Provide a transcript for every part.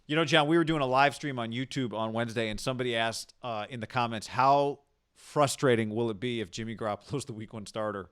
You know, John, we were doing a live stream on YouTube on Wednesday, and somebody asked in the comments, how frustrating will it be if Jimmy Garoppolo's the week 1 starter?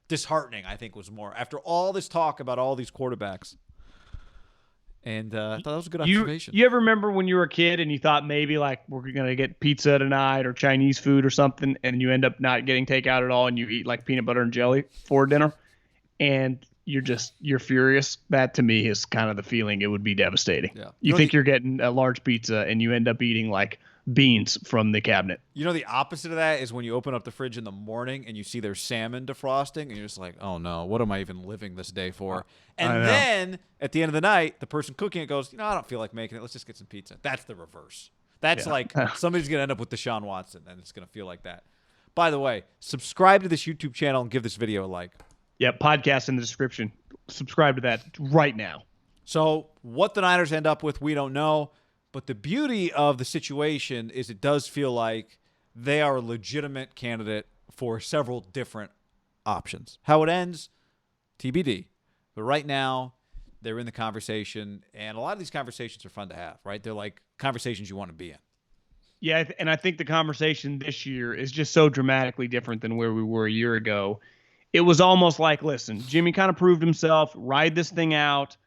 Disheartening, I think, was more. After all this talk about all these quarterbacks. And I thought that was a good observation. You ever remember when you were a kid and you thought maybe like we're going to get pizza tonight or Chinese food or something, and you end up not getting takeout at all and you eat like peanut butter and jelly for dinner? And you're furious. That to me is kind of the feeling. It would be devastating. Yeah. You think you're getting a large pizza and you end up eating like beans from the cabinet. You know, the opposite of that is when you open up the fridge in the morning and you see there's salmon defrosting and you're just like, oh no, what am I even living this day for? And then at the end of the night, the person cooking it goes, I don't feel like making it. Let's just get some pizza. That's the reverse. That's like somebody's going to end up with Deshaun Watson, and it's going to feel like that. By the way, subscribe to this YouTube channel and give this video a like. Yeah, podcast in the description. Subscribe to that right now. So what the Niners end up with, we don't know. But the beauty of the situation is it does feel like they are a legitimate candidate for several different options. How it ends, TBD. But right now, they're in the conversation, and a lot of these conversations are fun to have, right? They're like conversations you want to be in. Yeah, and I think the conversation this year is just so dramatically different than where we were a year ago. It was almost like, listen, Jimmy kind of proved himself, ride this thing out.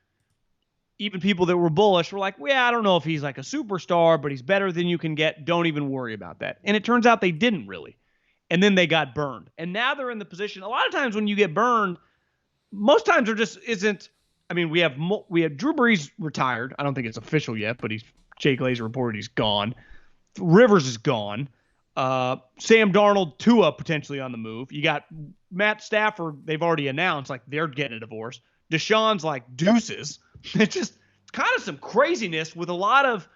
Even people that were bullish were like, well, I don't know if he's like a superstar, but he's better than you can get. Don't even worry about that. And it turns out they didn't really. And then they got burned. And now they're in the position. A lot of times when you get burned, most times there just isn't. I mean, we have Drew Brees retired. I don't think it's official yet, but Jay Glazer reported he's gone. Rivers is gone. Sam Darnold, Tua potentially on the move. You got Matt Stafford. They've already announced like they're getting a divorce. Deshaun's like deuces. It's just kind of some craziness with a lot of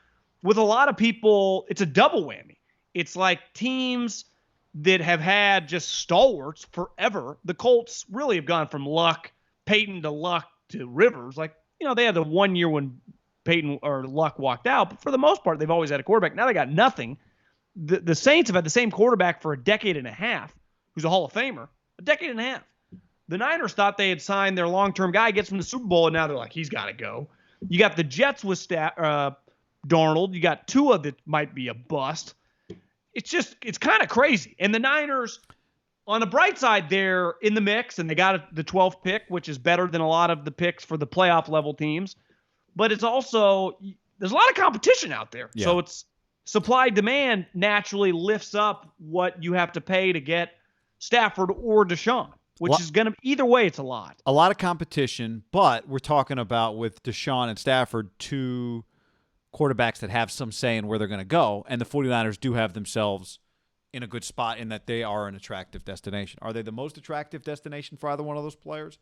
people. It's a double whammy. It's like teams that have had just stalwarts forever. The Colts really have gone from Peyton to Luck to Rivers. Like, they had the 1 year when Peyton or Luck walked out, but for the most part, they've always had a quarterback. Now they got nothing. The Saints have had the same quarterback for a decade and a half, who's a Hall of Famer, a decade and a half. The Niners thought they had signed their long-term guy, gets from the Super Bowl, and now they're like, he's got to go. You got the Jets with Darnold. You got Tua that might be a bust. It's kind of crazy. And the Niners, on the bright side, they're in the mix, and they got the 12th pick, which is better than a lot of the picks for the playoff-level teams. But it's also – there's a lot of competition out there. Yeah. So it's supply-demand naturally lifts up what you have to pay to get Stafford or Deshaun. Which is going to – either way, it's a lot. A lot of competition, but we're talking about with Deshaun and Stafford, two quarterbacks that have some say in where they're going to go, and the 49ers do have themselves in a good spot in that they are an attractive destination. Are they the most attractive destination for either one of those players?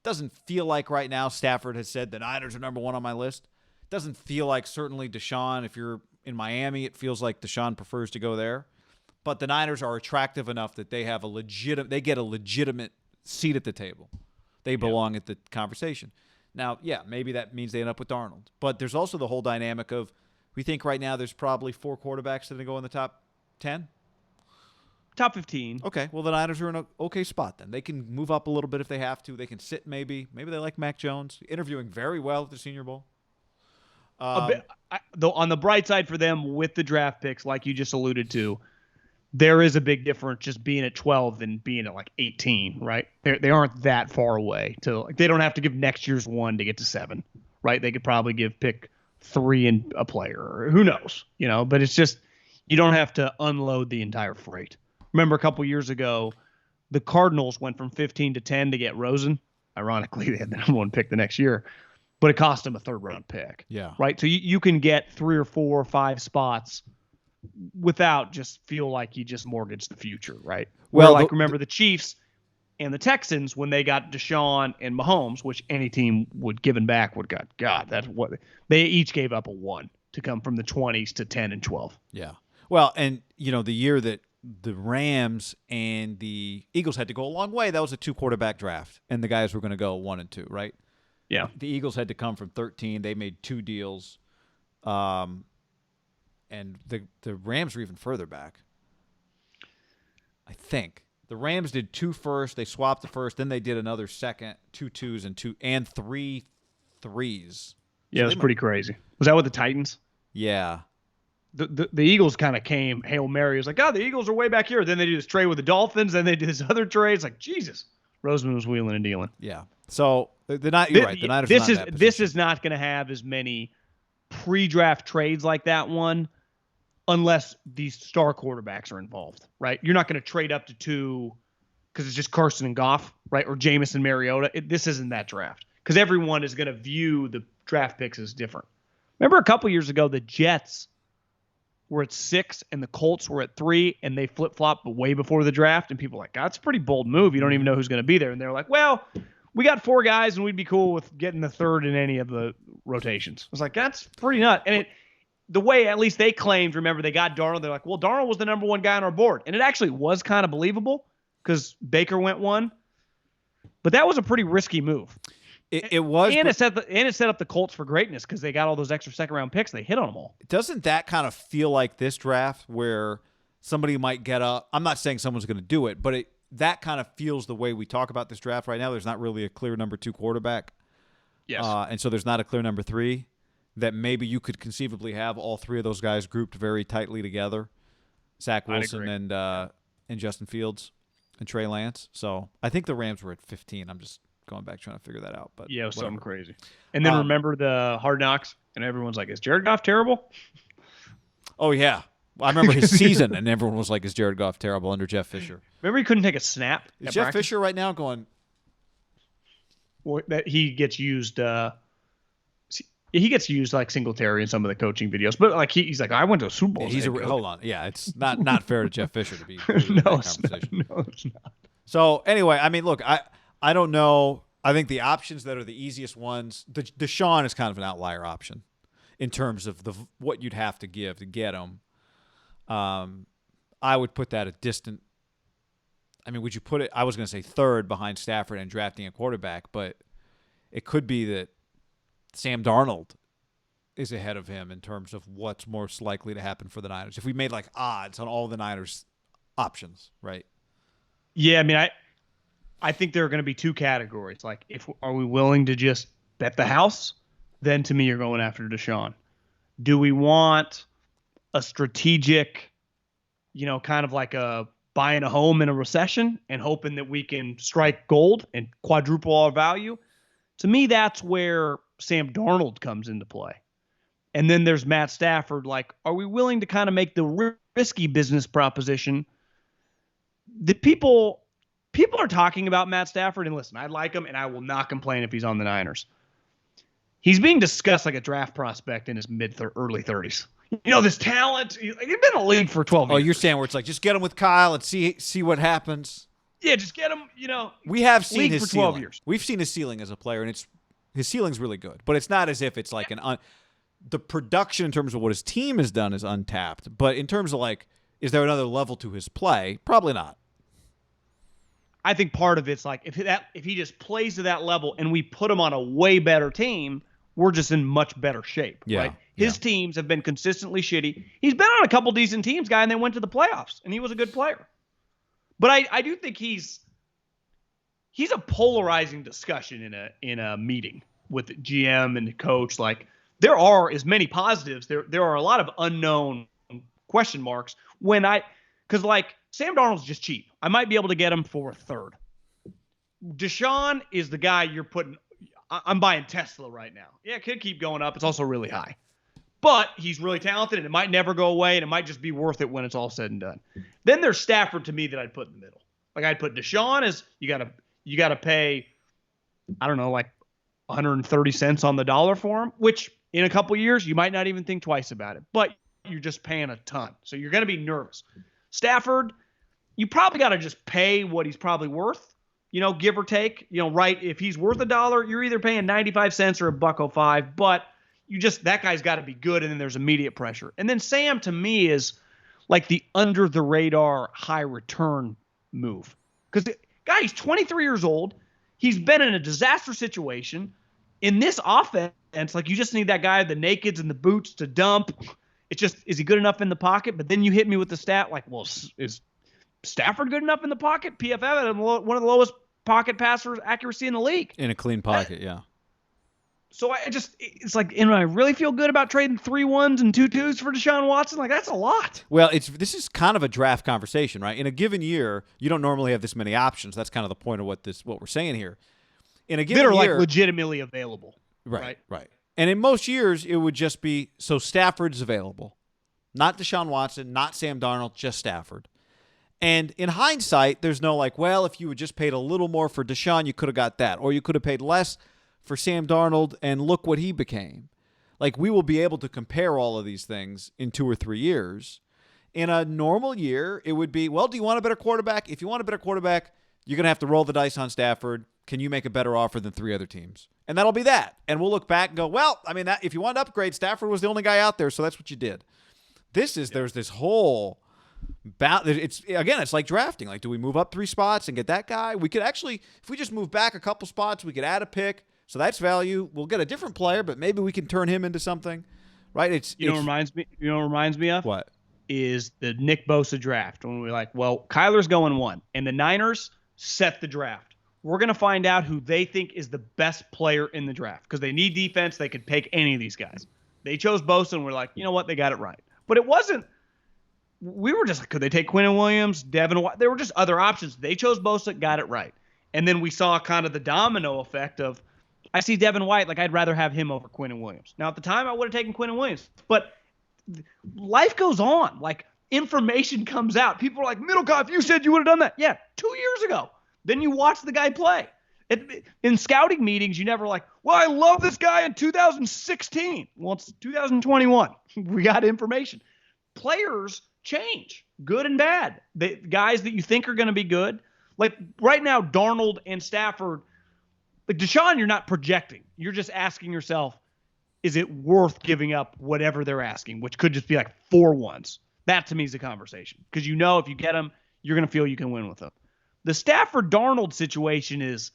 Doesn't feel like right now Stafford has said the Niners are number one on my list. Doesn't feel like certainly Deshaun. If you're in Miami, it feels like Deshaun prefers to go there. But the Niners are attractive enough that they get a legitimate seat at the table. They belong at the conversation. Now, yeah, maybe that means they end up with Darnold. But there's also the whole dynamic of we think right now there's probably 4 quarterbacks that are going to go in the top 10. Top 15. Okay, well, the Niners are in an okay spot then. They can move up a little bit if they have to. They can sit maybe. Maybe they like Mac Jones, interviewing very well at the Senior Bowl. Though on the bright side for them with the draft picks, like you just alluded to, there is a big difference just being at 12 than being at like 18, right? They aren't that far away. They don't have to give next year's 1 to get to 7, right? They could probably give pick 3 and a player, or who knows, But it's just you don't have to unload the entire freight. Remember a couple years ago, the Cardinals went from 15 to 10 to get Rosen. Ironically, they had the number 1 pick the next year, but it cost them a 3rd-round pick. Yeah. Right? So you can get 3 or 4 or 5 spots without just feel like you just mortgaged the future, right? Well, remember the Chiefs and the Texans when they got Deshaun and Mahomes, which any team would given back would got. God, that's what they each gave up a 1 to come from the 20s to 10 and 12. Yeah. Well, and the year that the Rams and the Eagles had to go a long way, that was a 2-quarterback draft, and the guys were going to go 1 and 2, right? Yeah. The Eagles had to come from 13. They made 2 deals. And the Rams were even further back. I think. The Rams did 2 first. They swapped the first. Then they did another second, 2 2s and 3 3s. Yeah, it was pretty crazy. Was that with the Titans? Yeah. The Eagles kind of came Hail Mary. It was like, oh, the Eagles are way back here. Then they do this trade with the Dolphins. Then they do this other trade. It's like, Jesus. Roseman was wheeling and dealing. Yeah. So you're right. The Niners this are is not in that this position. is not going to have as many pre-draft trades like that one unless these star quarterbacks are involved, right? You're not going to trade up to 2 because it's just Carson and Goff, right? Or Jameis and Mariota. This isn't that draft because everyone is going to view the draft picks as different. Remember a couple years ago, the Jets were at 6 and the Colts were at 3 and they flip-flopped way before the draft, and people were like, that's a pretty bold move. You don't even know who's going to be there. And they're like, well, we got 4 guys and we'd be cool with getting the 3rd in any of the rotations. I was like, that's pretty nuts. And the way at least they claimed, remember, they got Darnold. They're like, well, Darnold was the number 1 guy on our board. And it actually was kind of believable because Baker went 1. But that was a pretty risky move. It was. And it set up the Colts for greatness because they got all those extra second-round picks. They hit on them all. Doesn't that kind of feel like this draft where somebody might get up? I'm not saying someone's going to do it, but that kind of feels the way we talk about this draft right now. There's not really a clear number 2 quarterback. Yes. And so there's not a clear number 3 that maybe you could conceivably have all 3 of those guys grouped very tightly together. Zach Wilson and Justin Fields and Trey Lance. So I think the Rams were at 15. I'm just going back trying to figure that out. But yeah, it was something crazy. And then remember the Hard Knocks, and everyone's like, is Jared Goff terrible? Oh, yeah. I remember his season, and everyone was like, is Jared Goff terrible under Jeff Fisher? Remember he couldn't take a snap? Is Jeff Fisher right now going? Well, that he gets used. He gets used like Singletary in some of the coaching videos, but like he's like, I went to a Super Bowl. Yeah, hold on. Yeah, it's not fair to Jeff Fisher to be no, it's not. So anyway, I mean, look, I don't know. I think the options that are the easiest ones, Deshaun is kind of an outlier option in terms of what you'd have to give to get him. I would put that a distant. I mean, would you put it? I was going to say 3rd behind Stafford and drafting a quarterback, but it could be that Sam Darnold is ahead of him in terms of what's most likely to happen for the Niners. If we made like odds on all the Niners options, right? Yeah, I mean, I think there are going to be 2 categories. Like, are we willing to just bet the house? Then to me, you're going after Deshaun. Do we want a strategic, kind of like a buying a home in a recession and hoping that we can strike gold and quadruple our value? To me, that's where Sam Darnold comes into play. And then there's Matt Stafford. Like, are we willing to kind of make the risky business proposition? The people are talking about Matt Stafford, and listen, I like him, and I will not complain if he's on the Niners. He's being discussed like a draft prospect in his early 30s. This talent. He's been in the league for 12 years. Oh, you're saying where it's like, just get him with Kyle and see what happens. Yeah, just get him, We have seen his for 12 ceiling. years. We've seen his ceiling as a player, and his ceiling's really good. But it's not as if it's like the production in terms of what his team has done is untapped. But in terms of like, is there another level to his play? Probably not. I think part of it's like if he just plays to that level and we put him on a way better team, we're just in much better shape. Yeah, right? His teams have been consistently shitty. He's been on a couple decent teams, guy, and they went to the playoffs, and he was a good player. But I do think he's a polarizing discussion in a meeting with the GM and the coach. Like, there are as many positives. There are a lot of unknown question marks because like Sam Darnold's just cheap. I might be able to get him for a 3rd. Deshaun is the guy you're putting. I'm buying Tesla right now. Yeah, it could keep going up. It's also really high. But he's really talented, and it might never go away, and it might just be worth it when it's all said and done. Then there's Stafford to me that I'd put in the middle. Like, I'd put Deshaun as you gotta pay, I don't know, like 130 cents on the dollar for him, which in a couple years you might not even think twice about it. But you're just paying a ton, so you're gonna be nervous. Stafford, you probably got to just pay what he's probably worth, give or take. Right? If he's worth $1, you're either paying 95 cents or $1.05. But that guy's got to be good, and then there's immediate pressure. And then Sam, to me, is like the under the radar high return move because guy, he's 23 years old. He's been in a disaster situation. In this offense, like, you just need that guy, the nakeds and the boots to dump. It's just, is he good enough in the pocket? But then you hit me with the stat like, well, is Stafford good enough in the pocket? PFF had one of the lowest pocket passer accuracy in the league. In a clean pocket, yeah. So it's like, and I really feel good about trading 3 1s and 2 2s for Deshaun Watson. Like, that's a lot. Well, this is kind of a draft conversation, right? In a given year, you don't normally have this many options. That's kind of the point of what we're saying here. In a given that are year, like legitimately available. right. And in most years, it would just be so Stafford's available, not Deshaun Watson, not Sam Darnold, just Stafford. And in hindsight, there's no like, well, if you had just paid a little more for Deshaun, you could have got that, or you could have paid less for Sam Darnold, and look what he became. Like, we will be able to compare all of these things in 2 or 3 years. In a normal year, it would be, well, do you want a better quarterback? If you want a better quarterback, you're going to have to roll the dice on Stafford. Can you make a better offer than 3 other teams? And that'll be that. And we'll look back and go, well, I mean, if you want to upgrade, Stafford was the only guy out there, so that's what you did. There's this whole it's like drafting. Like, do we move up 3 spots and get that guy? We could actually, if we just move back a couple spots, we could add a pick. So that's value. We'll get a different player, but maybe we can turn him into something, right? What reminds me of? What? Is the Nick Bosa draft, when we're like, well, Kyler's going 1, and the Niners set the draft. We're going to find out who they think is the best player in the draft because they need defense. They could pick any of these guys. They chose Bosa, and we're like, you know what? They got it right. But it wasn't. We were just like, could they take Quinnen Williams, Devin White? There were just other options. They chose Bosa, got it right. And then we saw kind of the domino effect of, I see Devin White, like I'd rather have him over Quinnen Williams. Now, at the time, I would have taken Quinnen Williams. But life goes on. Like, information comes out. People are like, Middlecoff, you said you would have done that. Yeah, 2 years ago. Then you watch the guy play. In scouting meetings, you never like, well, I love this guy in 2016. Well, it's 2021. We got information. Players change, good and bad. The guys that you think are going to be good, like right now, Darnold and Stafford, like Deshaun, you're not projecting. You're just asking yourself, is it worth giving up whatever they're asking, which could just be like 4 1s. That to me is a conversation because you know if you get them, you're going to feel you can win with them. The Stafford-Darnold situation is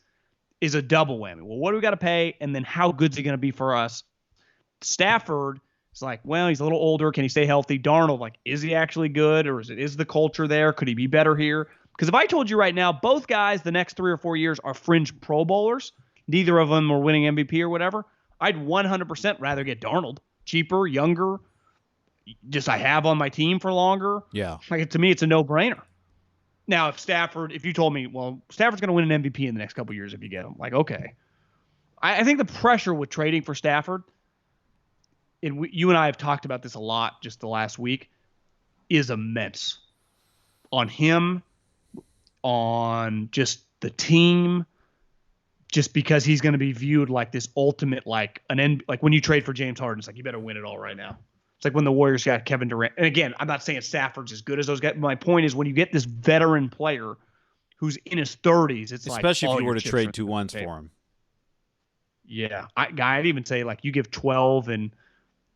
a double whammy. Well, what do we got to pay? And then how good's he going to be for us? Stafford is like, well, he's a little older. Can he stay healthy? Darnold, like, is he actually good? Or is the culture there? Could he be better here? Because if I told you right now, both guys the next 3 or 4 years are fringe Pro Bowlers, neither of them are winning MVP or whatever, I'd 100% rather get Darnold. Cheaper, younger, just I have on my team for longer. Yeah. Like, to me, it's a no-brainer. Now, if you told me, well, Stafford's going to win an MVP in the next couple of years if you get him, like, okay. I think the pressure with trading for Stafford, and you and I have talked about this a lot just the last week, is immense. On him, on just the team, just because he's going to be viewed like this ultimate, like when you trade for James Harden, it's like, you better win it all right now. It's like when the Warriors got Kevin Durant. And again, I'm not saying Stafford's as good as those guys. My point is when you get this veteran player who's in his 30s, it's especially like if you were to trade 2 1s for him. Yeah. I'd even say, like, you give 12 and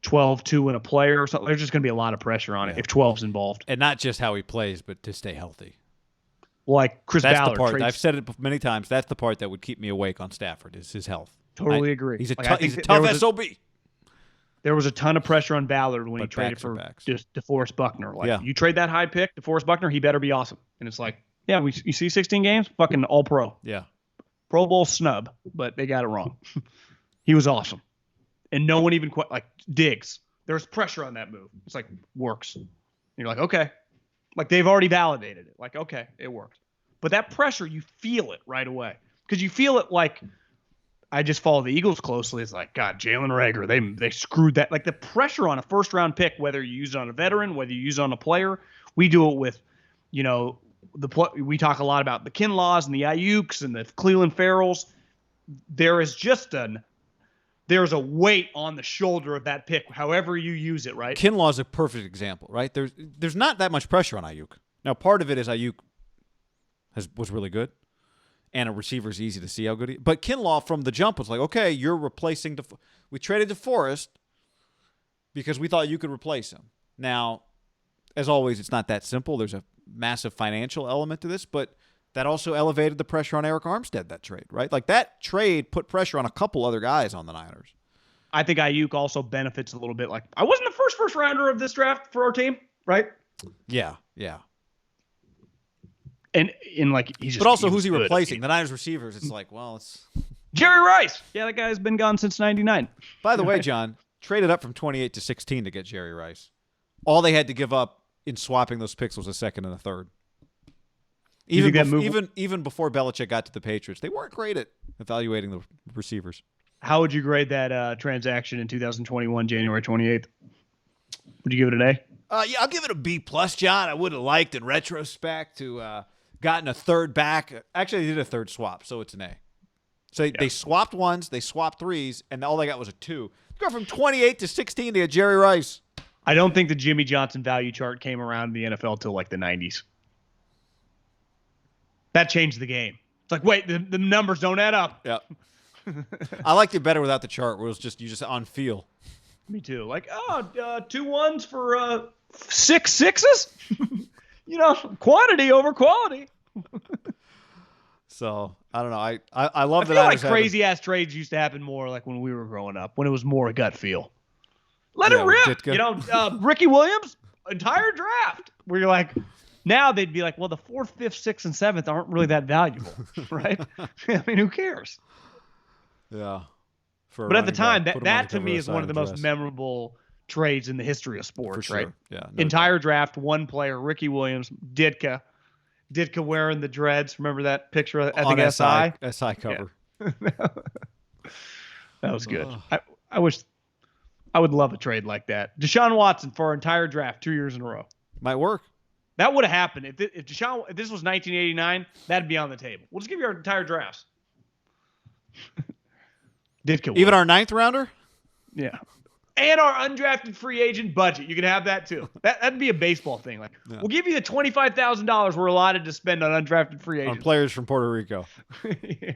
12-2 in a player or something. There's just going to be a lot of pressure on it if 12's involved. And not just how he plays, but to stay healthy. Like Chris Ballard. That's the part. I've said it many times. That's the part that would keep me awake on Stafford is his health. Totally agree. He's a tough SOB. There was a ton of pressure on Ballard when he traded for just DeForest Buckner. Like, you trade that high pick, DeForest Buckner, he better be awesome. And it's like, yeah, you see 16 games, fucking all pro. Yeah. Pro Bowl snub, but they got it wrong. He was awesome. And no one even like Diggs. There's pressure on that move. It's like, works. And you're like, okay. Like, they've already validated it. Like, okay, it worked. But that pressure, you feel it right away. Because you feel it like, I just follow the Eagles closely. It's like, God, Jalen Reagor, they screwed that. Like, the pressure on a first-round pick, whether you use it on a veteran, whether you use it on a player, we do it with, we talk a lot about the Kinlaws and the Ayuks and the Cleveland Farrells. There's a weight on the shoulder of that pick, however you use it, right? Kinlaw is a perfect example, right? There's not that much pressure on Ayuk. Now, part of it is Ayuk was really good, and a receiver's easy to see how good he is. But Kinlaw from the jump was like, okay, you're replacing we traded DeForest because we thought you could replace him. Now, as always, it's not that simple. There's a massive financial element to this, but that also elevated the pressure on Eric Armstead, that trade, right? Like, that trade put pressure on a couple other guys on the Niners. I think Ayuk also benefits a little bit. Like, I wasn't the first rounder of this draft for our team, right? Yeah. And like, he's just. But also, who's he replacing? The Niners receivers. It's like, well, it's. Jerry Rice. Yeah, that guy's been gone since '99. By the way, John, traded up from 28 to 16 to get Jerry Rice. All they had to give up in swapping those picks was a second and a third. Even before Belichick got to the Patriots, they weren't great at evaluating the receivers. How would you grade that transaction in 2021, January 28th? Would you give it an A? Yeah, I'll give it a B plus, John. I would have liked, in retrospect, to gotten a third back. Actually, they did a third swap, so it's an A. So they swapped ones, they swapped threes, and all they got was a 2. Go from 28 to 16 to get Jerry Rice. I don't think the Jimmy Johnson value chart came around in the NFL till like the 90s. That changed the game. It's like, wait, the numbers don't add up. Yeah. I liked it better without the chart, where it was just you just on feel. Me too. Like, 2 1s for 6 6s? Quantity over quality. So, I don't know. I love that. I feel like crazy-ass trades used to happen more like when we were growing up, when it was more a gut feel. Let it rip. Ditka. Ricky Williams, entire draft. Where you're like, now they'd be like, well, the 4th, 5th, 6th, and 7th aren't really that valuable, right? I mean, who cares? Yeah. But at the time, that to me is one of the most memorable trades in the history of sports, right? Yeah. Entire draft, one player, Ricky Williams, Ditka. Ditka wearing the dreads. Remember that picture at the SI cover. Yeah. That was good. I wish I would love a trade like that. Deshaun Watson for our entire draft 2 years in a row. Might work. That would have happened. If this was 1989, that'd be on the table. We'll just give you our entire drafts. Ditka. Even our 9th rounder? Yeah. And our undrafted free agent budget. You can have that too. That'd be a baseball thing. Like, we'll give you the $25,000 we're allotted to spend on undrafted free agents. On players from Puerto Rico. Yeah.